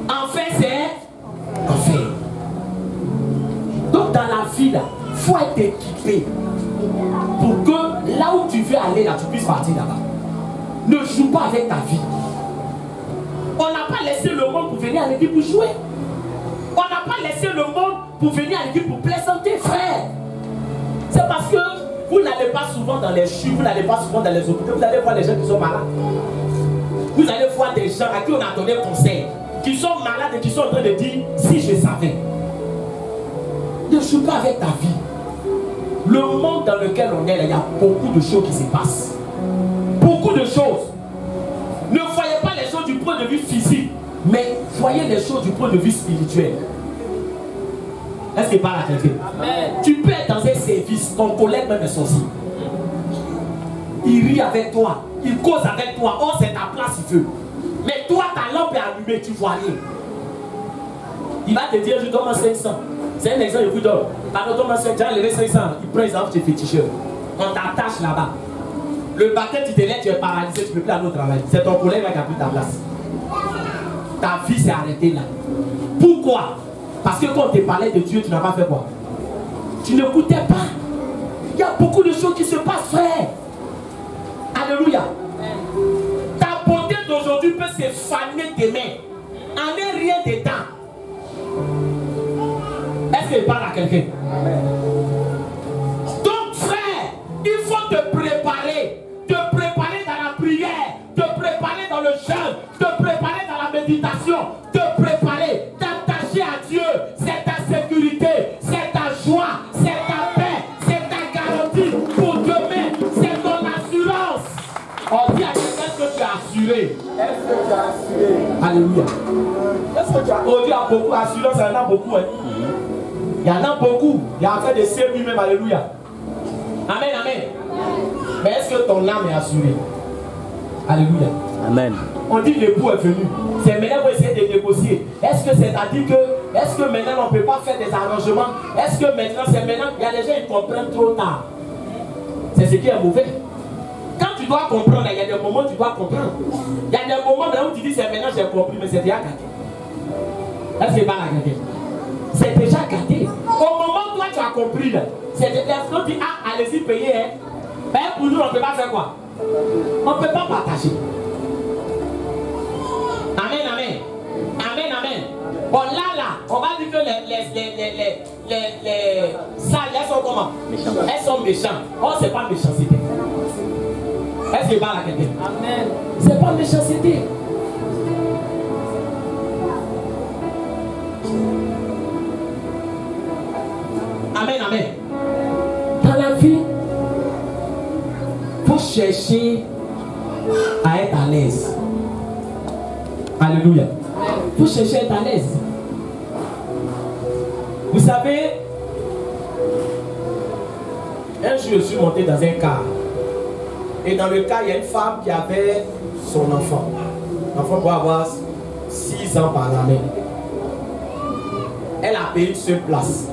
Enfer, c'est enfer. Donc dans la vie là, il faut être équipé pour que là où tu veux aller là, tu puisses partir là-bas. Ne joue pas avec ta vie. On n'a pas laissé le monde pour venir à l'église pour jouer. On n'a pas laissé le monde pour venir à l'église pour plaisanter, frère. C'est parce que vous n'allez pas souvent dans les chutes, vous n'allez pas souvent dans les hôpitaux, vous allez voir les gens qui sont malades. Vous allez voir des gens à qui on a donné conseil, qui sont malades et qui sont en train de dire si je savais. Ne joue pas avec ta vie. Le monde dans lequel on est, là, il y a beaucoup de choses qui se passent. Beaucoup de choses. Ne voyez pas les choses du point de vue physique, mais voyez les choses du point de vue spirituel. Est-ce qu'il parle à quelqu'un? Tu peux être dans un service, ton collègue même est sorcier. Il rit avec toi, il cause avec toi, oh c'est ta place il veut. Mais toi ta lampe est allumée, tu vois rien. Il va te dire je donne 500. C'est un exemple, je vous donne. Par exemple, ma soeur, déjà levé 500, il prend exemple, tu es féticheur. On t'attache là-bas. Le matin, tu te lèves, tu es paralysé, tu ne peux plus aller au travail. C'est ton collègue qui a pris ta place. Ta vie s'est arrêtée là. Pourquoi? Parce que quand on te parlait de Dieu, tu n'as pas fait quoi? Tu n'écoutais pas. Il y a beaucoup de choses qui se passent, frère. Alléluia. Ta beauté d'aujourd'hui peut se faner demain. En est rien dedans. Est-ce qu'il parle à quelqu'un? Donc, frère, il faut te préparer. Te préparer dans la prière. Te préparer dans le jeûne. Te préparer dans la méditation. Te préparer. T'attacher à Dieu. C'est ta sécurité. C'est ta joie. C'est ta paix. C'est ta garantie pour demain. C'est ton assurance. On dit à quelqu'un que tu es assuré. Est-ce que tu as assuré? Alléluia. Est-ce que tu as On dit à beaucoup assurance, il y en a beaucoup. Hein. Il y en a beaucoup. Il y a fait des cieux lui-même. Alléluia. Amen, amen. Mais est-ce que ton âme est assurée? Alléluia. Amen. On dit l'époux est venu. C'est maintenant qu'on essaie de négocier. Est-ce que c'est-à-dire que, est-ce que maintenant on ne peut pas faire des arrangements? Est-ce que maintenant, c'est maintenant, il y a des gens qui comprennent trop tard. C'est ce qui est mauvais. Quand tu dois comprendre, il y a des moments où tu dois comprendre. Il y a des moments où tu dis c'est maintenant j'ai compris, mais c'est déjà gâté. Est-ce que c'est pas la gâté? C'est déjà gâté. Au moment où toi tu as compris, c'est l'autre dit ah, allez-y payer. Hein. Ben, pour nous, on ne peut pas faire quoi? On ne peut pas partager. Amen, amen. Amen, amen. Bon, là, on va dire que les salles, elles sont comment? Méchants. Elles sont méchantes. Oh, c'est pas méchanceté. Est-ce qu'il parle à quelqu'un? Amen. C'est pas méchanceté. Amen, amen. Dans la vie, il faut chercher à être à l'aise. Alléluia. Il faut chercher à être à l'aise. Vous savez, un jour je suis monté dans un car. Et dans le cas, il y a une femme qui avait son enfant. L'enfant doit avoir 6 ans par l'année. Elle a payé une seule place.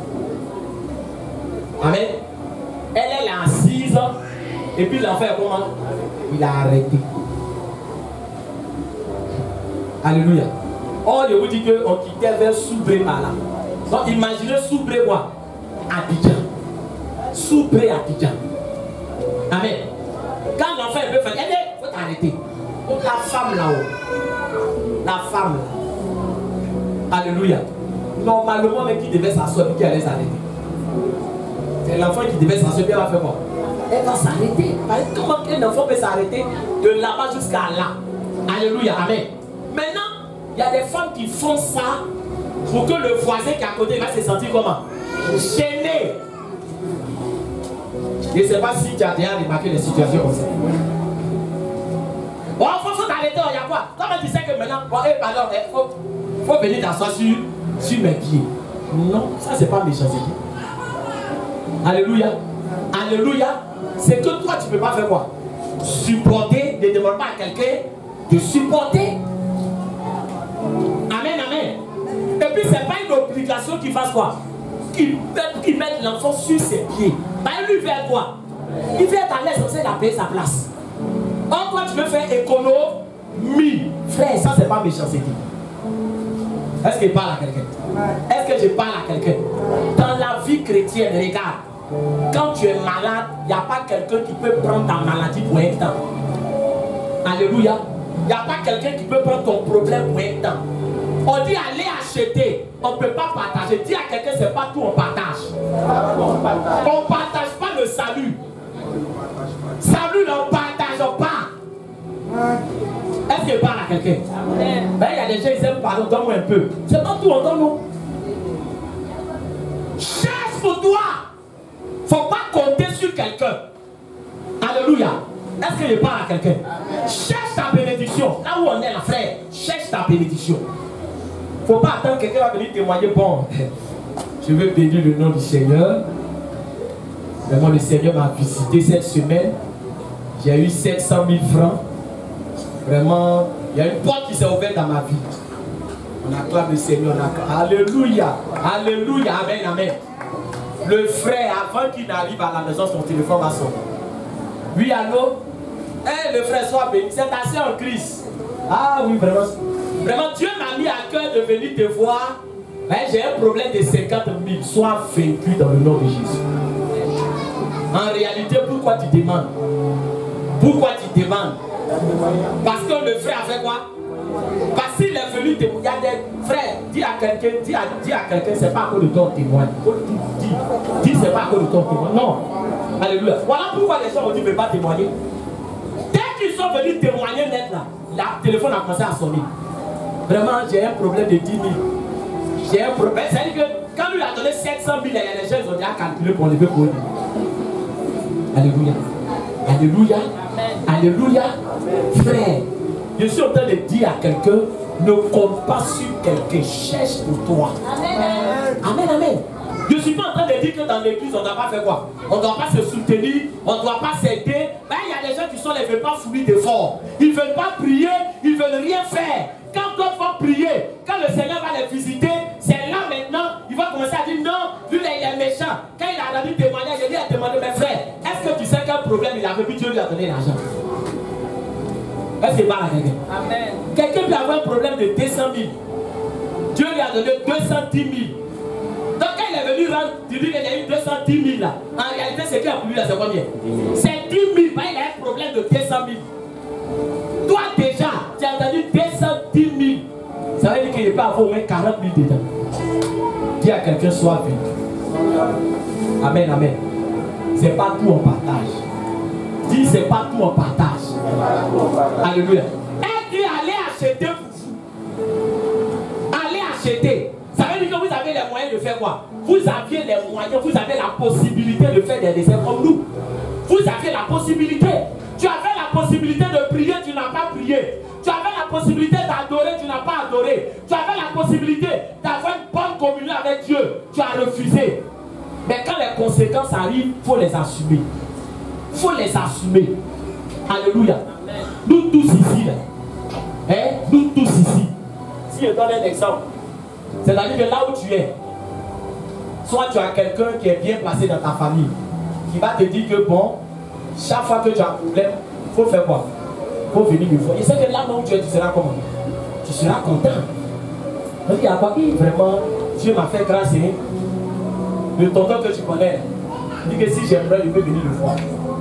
Amen. Elle est assise. Et puis l'enfant est comment? Il a arrêté. Alléluia. Or, je vous dis qu'on quittait vers Soubré par là. Donc imaginez Soubré quoi? Abidjan. Soubré Abidjan. Amen. Quand l'enfant veut faire, il faut t'arrêter. La femme là-haut. La femme là. Alléluia. Normalement, mais qui devait s'asseoir et qui allait s'arrêter. C'est l'enfant qui devait s'asseoir, elle va faire quoi? Elle va s'arrêter. Comment un enfant peut s'arrêter de là-bas jusqu'à là? Alléluia. Amen. Maintenant, il y a des femmes qui font ça pour que le voisin qui est à côté va se sentir comment? Gêné. Je ne sais pas si tu as déjà remarqué des situations comme ça. Bon, il faut t'arrêter, il y a quoi? Comment tu sais que maintenant, bon, pardon, il faut venir t'asseoir sur mes pieds. Non, ça c'est pas méchanceté. Alléluia. Alléluia. C'est que toi tu ne peux pas faire quoi? Supporter, ne demande pas à quelqu'un de supporter. Amen, amen. Et puis c'est pas une obligation qu'il fasse quoi? Qu'il mette l'enfant sur ses pieds. Ben lui veut être quoi? Il veut être à l'aise, il a payé sa place. Or toi tu veux faire économie. Frère, ça c'est pas méchanceté. Est-ce que je parle à quelqu'un? Est-ce que je parle à quelqu'un? Dans la vie chrétienne, regarde, quand tu es malade, il n'y a pas quelqu'un qui peut prendre ta maladie pour un temps. Alléluia. Il n'y a pas quelqu'un qui peut prendre ton problème pour un temps. On dit allez acheter, on ne peut pas partager. Dis à quelqu'un, c'est pas tout, on partage. On ne partage pas le salut. Salut, on ne partage pas. Est-ce que je parle à quelqu'un? Ben, il y a des gens qui aiment pardon, donne-moi un peu. C'est pas tout, on donne nous. Cherche pour toi. Il ne faut pas compter sur quelqu'un. Alléluia. Est-ce que je parle à quelqu'un? Cherche ta bénédiction. Là où on est là, frère, cherche ta bénédiction. Il ne faut pas attendre que quelqu'un va venir témoigner. Bon, je veux bénir le nom du Seigneur. Vraiment, le Seigneur m'a visité cette semaine. J'ai eu 700 000 francs. Vraiment, il y a une porte qui s'est ouverte dans ma vie. On acclame le Seigneur. Alléluia. Alléluia. Amen. Amen. Le frère, avant qu'il n'arrive à la maison, son téléphone va sonner. Oui, allô? Le frère soit béni. C'est assez en Christ. Ah oui, vraiment. Vraiment, Dieu m'a mis à cœur de venir te voir. J'ai un problème de 50 000. Sois vaincu dans le nom de Jésus. En réalité, pourquoi tu demandes? Pourquoi tu demandes? Parce que le frère a fait quoi? Parce qu'il est venu témoigner. Il y a des frères, dis à quelqu'un, c'est pas à cause de ton témoin. Dis, c'est pas à cause de ton témoin. Non. Alléluia. Voilà pourquoi les gens ont dit ne pas témoigner. Dès qu'ils sont venus témoigner net là, le téléphone a commencé à sonner. Vraiment, j'ai un problème de 10 000. J'ai un problème. C'est-à-dire que quand lui a donné 700 000, il y a des gens qui ont déjà calculé pour lever pour lui. Alléluia. Alléluia. Alléluia. Frère, je suis en train de dire à quelqu'un, ne compte pas sur quelqu'un, cherche pour toi. Amen. Amen, amen. Je ne suis pas en train de dire que dans l'église, on ne doit pas faire quoi? On ne doit pas se soutenir, on ne doit pas s'aider. Ben, il y a des gens qui sont là, ils ne veulent pas fournir d'efforts. Ils ne veulent pas prier, ils ne veulent rien faire. Quand d'autres vont prier, quand le Seigneur va les visiter, c'est là maintenant, il va commencer à dire non, lui là, il est méchant. Quand il a rendu témoignage, il a demandé, mes frères, est-ce que tu sais quel problème il avait, puis Dieu lui a donné l'argent? Est-ce qu'il parle à quelqu'un? Amen. Quelqu'un peut avoir un problème de 200 000. Dieu lui a donné 210 000. Donc quand il est venu rendre, tu dis qu'il y a eu 210 000 là. En réalité, c'est qu'il a pour lui là, c'est combien? C'est 10 000. Ben, il a un problème de 200 000. Toi déjà, tu as entendu 210 000. Ça veut dire qu'il peut avoir au moins 40 000 dedans. Dis à quelqu'un, sois venu. Amen, amen. C'est pas tout en partage. Dis, c'est pas tout en partage. Alléluia. Elle dit, allez acheter pour vous. Allez acheter. Ça veut dire que vous avez les moyens de faire quoi? Vous aviez les moyens, vous avez la possibilité de faire des desserts comme nous. Vous avez la possibilité. Tu avais la possibilité de prier, tu n'as pas prié. Tu avais la possibilité d'adorer, tu n'as pas adoré. Tu avais la possibilité d'avoir une bonne communion avec Dieu. Tu as refusé. Mais quand les conséquences arrivent, il faut les assumer. Il faut les assumer. Alléluia. Amen. Nous tous ici, là. Hein? Nous tous ici. Si je donne un exemple, c'est-à-dire que là où tu es, soit tu as quelqu'un qui est bien placé dans ta famille, qui va te dire que bon, chaque fois que tu as un problème, il faut faire quoi? Il faut venir me voir. Et c'est que là où tu es, tu seras comment? Tu seras content. On dit, ah, vraiment, Dieu m'a fait grâce. Le tonton que tu connais, il dit que si j'aimerais, il peut venir le voir.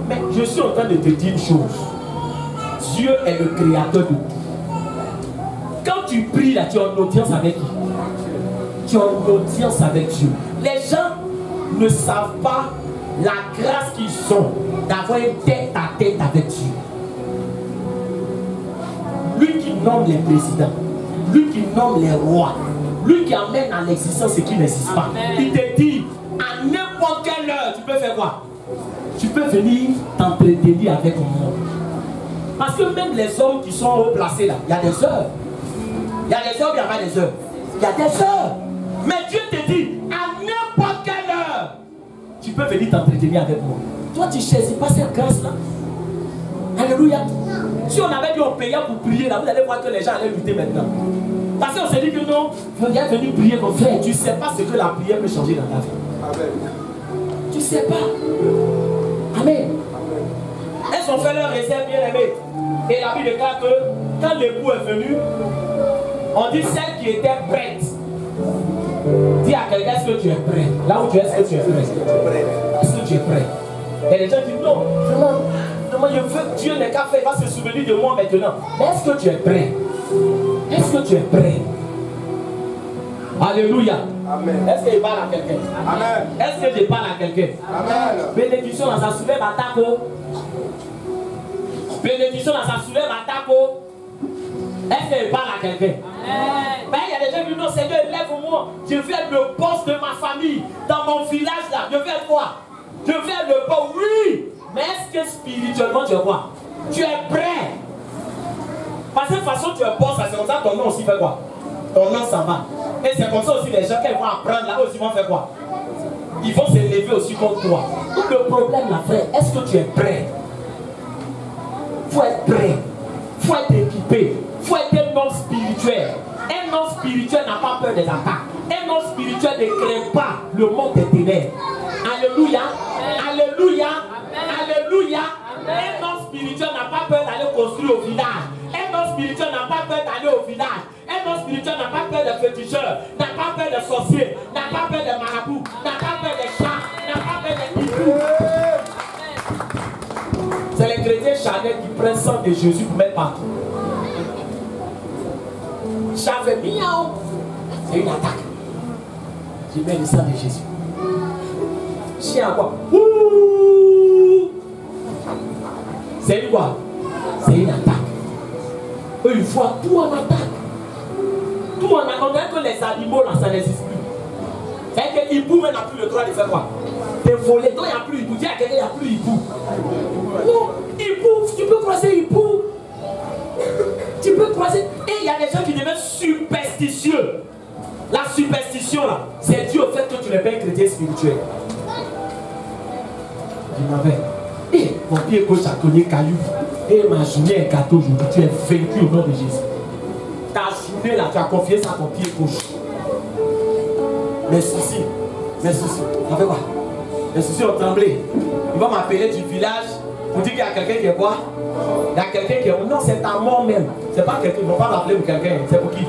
Mais je suis en train de te dire une chose. Dieu est le créateur de tout. Quand tu pries là, tu es en audience avec qui? Tu es en audience avec Dieu. Les gens ne savent pas la grâce qu'ils ont d'avoir une tête à tête avec Dieu. Lui qui nomme les présidents, lui qui nomme les rois, lui qui amène à l'existence ce qui n'existe pas. Il te dit, à n'importe quelle heure, tu peux faire quoi? Tu peux venir t'entretenir avec moi. Parce que même les hommes qui sont haut placés là, il y a des heures. Il y a des heures, il n'y a pas des heures. Il y a des heures. Mais Dieu te dit, à n'importe quelle heure, tu peux venir t'entretenir avec moi. Toi, tu ne choisis pas cette grâce-là. Alléluia. Si on avait dit on payait pour prier, là, vous allez voir que les gens allaient lutter maintenant. Parce qu'on s'est dit que non, il est venu prier comme frère. Tu ne sais pas ce que la prière peut changer dans ta vie. Amen. Tu ne sais pas. Amen. Elles ont fait leur réserve bien aimée. Et la Bible déclare que quand l'époux est venu, on dit celle qui était prête. Dis à quelqu'un, est-ce que tu es prêt? Là où tu es, est-ce que tu es prêt? Est-ce que tu es prêt? Et les gens disent non, vraiment, je veux, Dieu n'est qu'à faire, il va se souvenir de moi maintenant. Mais est-ce que tu es prêt? Est-ce que tu es prêt? Alléluia. Amen. Est-ce que je parle à quelqu'un? Amen. Est-ce que je parle à quelqu'un? Amen. Bénédiction dans sa soulève attaque. Bénédiction dans sa soulève attaque. Est-ce que je parle à quelqu'un? Ben, il y a des gens qui disent non, Seigneur, lève-moi. Je vais être le boss de ma famille. Dans mon village là, je vais être quoi? Je vais être le boss. Oui. Mais est-ce que spirituellement tu es quoi? Tu es prêt? Parce que de toute façon tu es boss, c'est comme ça ton nom aussi fait quoi? Ton nom ça va. Et c'est comme ça aussi les gens qui vont apprendre là aussi vont faire quoi? Ils vont s'élever aussi contre toi. Donc le problème là, frère, est-ce que tu es prêt? Il faut être prêt. Il faut être équipé. Il faut être un homme spirituel. Un homme spirituel peur des attaques. Un homme spirituel ne craint pas le monde des ténèbres. Alléluia. Alléluia. Alléluia. Un homme spirituel n'a pas peur d'aller construire au village. Un homme spirituel n'a pas peur d'aller au village. Un homme spirituel n'a pas peur des féticheurs, n'a pas peur des sorciers, n'a pas peur des marabouts, n'a pas peur des chats, n'a pas peur des hiboux. C'est les chrétiens charnels qui prennent le sang de Jésus pour mettre partout. Chat fait miaou. C'est une attaque. Je mets le sang de Jésus. Chien à quoi? Ouh. C'est quoi? C'est une attaque. Eux, ils voient tout en attaque. Tout en attaque. On dirait que les animaux là, ça n'existe plus. C'est-à-dire que l'hibou n'a plus le droit de faire quoi? De voler. Donc il n'y a plus hibou. Dis à quelqu'un, il n'y a plus hibou. Non, hibou, tu peux croiser hibou. Tu peux croiser. Et il y a des gens qui deviennent superstitieux. La superstition là, c'est dû au fait que tu n'es pas un chrétien spirituel. Je m'avais. Et mon pied gauche a cogné caillou. Et ma journée est gâteau aujourd'hui. Tu es vaincu au nom de Jésus. Ta journée là, tu as confié ça à ton pied gauche. Mes soucis. Ça fait quoi? Mes soucis ont tremblé. Ils vont m'appeler du village pour dire qu'il y a quelqu'un qui est quoi? Il y a quelqu'un qui est. Non, c'est ta mort même. C'est pas quelqu'un. Ils ne vont pas m'appeler pour quelqu'un. C'est pour qui?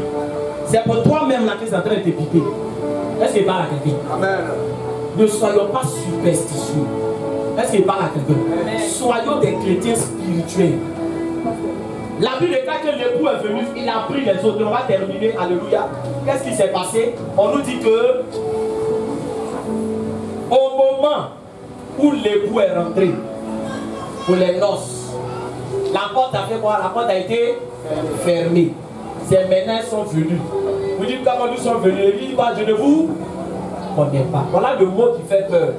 C'est pour toi-même là qui est en train de te piquer. Est-ce qu'il parle à quelqu'un? Amen. Ne soyons pas superstitieux. Est-ce qu'il parle à quelqu'un? Soyons des chrétiens spirituels. La Bible déclare que l'époux est venu, il a pris les autres. On va terminer. Alléluia. Qu'est-ce qui s'est passé? On nous dit que au moment où l'époux est rentré pour les noces, la porte a fait quoi? La porte a été fermée. Ces ménages sont venus. Vous dites comment nous sommes venus? Il dit, je ne vous connais pas. Voilà le mot qui fait peur.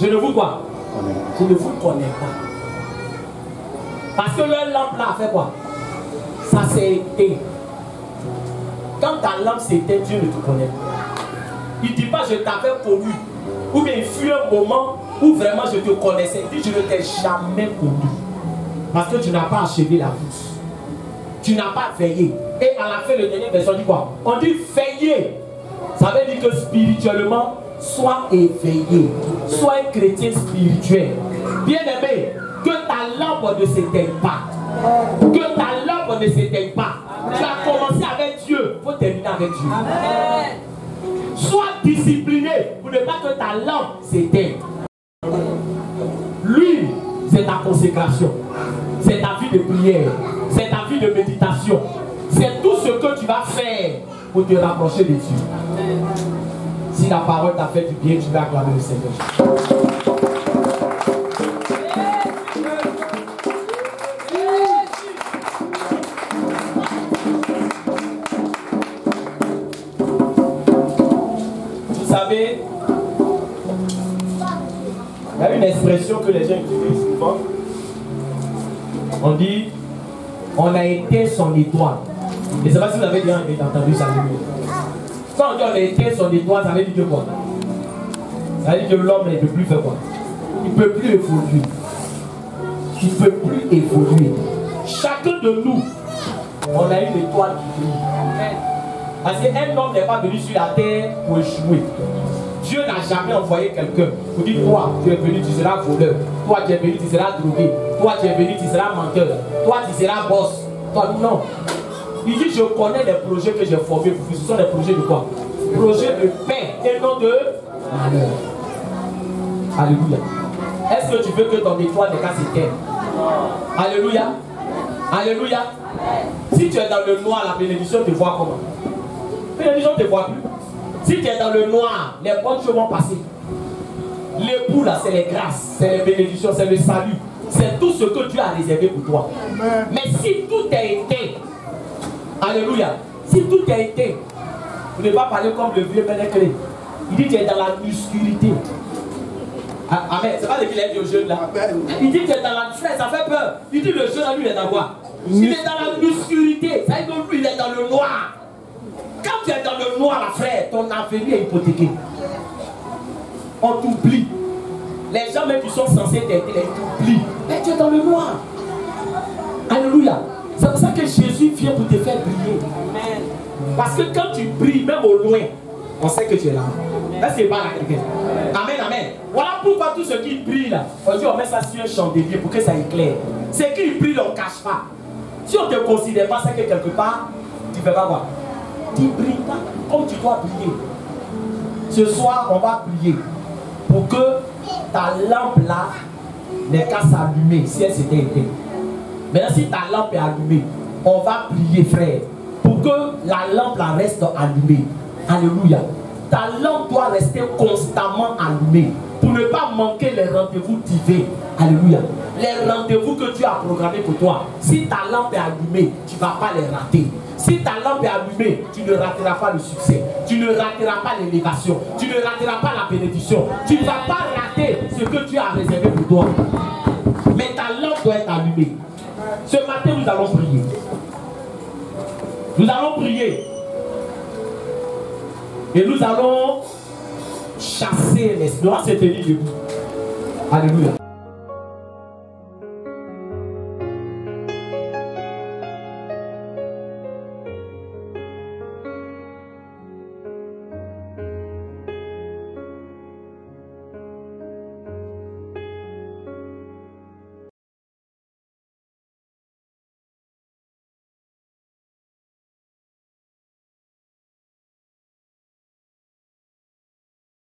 Je ne vous quoi? Je ne vous connais pas. Parce que leur lampe là a fait quoi? Ça s'est éteint. Quand ta lampe s'est éteinte, Dieu ne te connaît pas. Il ne dit pas je t'avais connu. Ou bien il fut un moment où vraiment je te connaissais. Il dit je ne t'ai jamais connu. Parce que tu n'as pas achevé la course. Tu n'as pas veillé. Et à la fin, le dernier verset dit quoi? On dit veiller. Ça veut dire que spirituellement, sois éveillé. Sois un chrétien spirituel. Bien-aimé, que ta lampe ne s'éteigne pas. Que ta lampe ne s'éteigne pas. Tu as commencé avec Dieu, il faut terminer avec Dieu. Amen. Sois discipliné pour ne pas que ta lampe s'éteigne. Lui, c'est ta consécration. C'est ta vie de prière. C'est ta vie de méditation. C'est tout ce que tu vas faire pour te rapprocher de Dieu. Amen. Si la parole t'a fait du bien, tu vas acclamer le Seigneur. Vous savez, il y a une expression que les gens utilisent souvent. On dit, on a été son étoile. Je ne sais pas si vous avez déjà entendu ça. Quand on dit on a été son étoile, ça veut dire que quoi? Ça veut dire que l'homme ne peut plus faire quoi? Il ne peut plus évoluer. Il ne peut plus évoluer. Chacun de nous, on a une étoile qui brille. Parce qu'un homme n'est pas venu sur la terre pour échouer. Dieu n'a jamais envoyé quelqu'un pour dire toi, tu es venu, tu seras voleur. Toi, tu es venu, tu seras drogué. Toi, tu es venu, tu seras menteur. Toi, tu seras boss. Toi, non. Il dit, je connais les projets que j'ai formés pour vous. Ce sont des projets de quoi? Projets de paix et non de malheur. Alléluia. Est-ce que tu veux que ton étoile n'est qu'à s'éteindre? Alléluia. Alléluia. Si tu es dans le noir, la bénédiction te voit comment? La bénédiction ne te voit plus. Si tu es dans le noir, les bonnes choses vont passer. L'époux là, c'est les grâces, c'est les bénédictions, c'est le salut. C'est tout ce que Dieu a réservé pour toi. Amen. Mais si tout est éteint, alléluia, si tout est éteint, vous ne pas parler comme le vieux Pénéclé. Il dit que tu es dans la musculité. Amen. C'est pas de qu'il est au jeune là. Amen. Il dit que tu es dans la frère, ça fait peur. Il dit le jeune lui il est dans quoi? Il est dans la musculité. Ça veut dire que lui il est dans le noir. Quand tu es dans le noir, la frère, ton avenir est hypothéqué. On t'oublie. Les gens même qui sont censés t'aider, ils t'oublient. Mais tu es dans le noir. Alléluia. C'est pour ça que Jésus vient pour te faire briller. Amen. Parce que quand tu brilles, même au loin, on sait que tu es là. Est-ce qu'il parle à quelqu'un? Amen, amen. Voilà pourquoi tout ce qui brille là, aujourd'hui on met ça sur un chandelier pour que ça éclaire. Ce qui brille, on ne cache pas. Si on ne te considère pas, c'est que quelque part, tu ne fais pas voir. Tu ne brilles pas comme tu dois briller. Ce soir, on va prier pour que ta lampe là n'est qu'à s'allumer si elle s'était éteinte. Maintenant, si ta lampe est allumée, on va prier, frère, pour que la lampe là reste allumée. Alléluia. Ta lampe doit rester constamment allumée pour ne pas manquer les rendez-vous divins. Alléluia. Les rendez-vous que Dieu a programmés pour toi. Si ta lampe est allumée, tu ne vas pas les rater. Si ta lampe est allumée, tu ne rateras pas le succès. Tu ne rateras pas l'élévation. Tu ne rateras pas la bénédiction. Tu ne vas pas rater ce que Dieu a réservé pour toi. Mais ta lampe doit être allumée. Ce matin, nous allons prier. Nous allons prier. Et nous allons chasser l'esprit. Nous allons se tenir debout. Alléluia.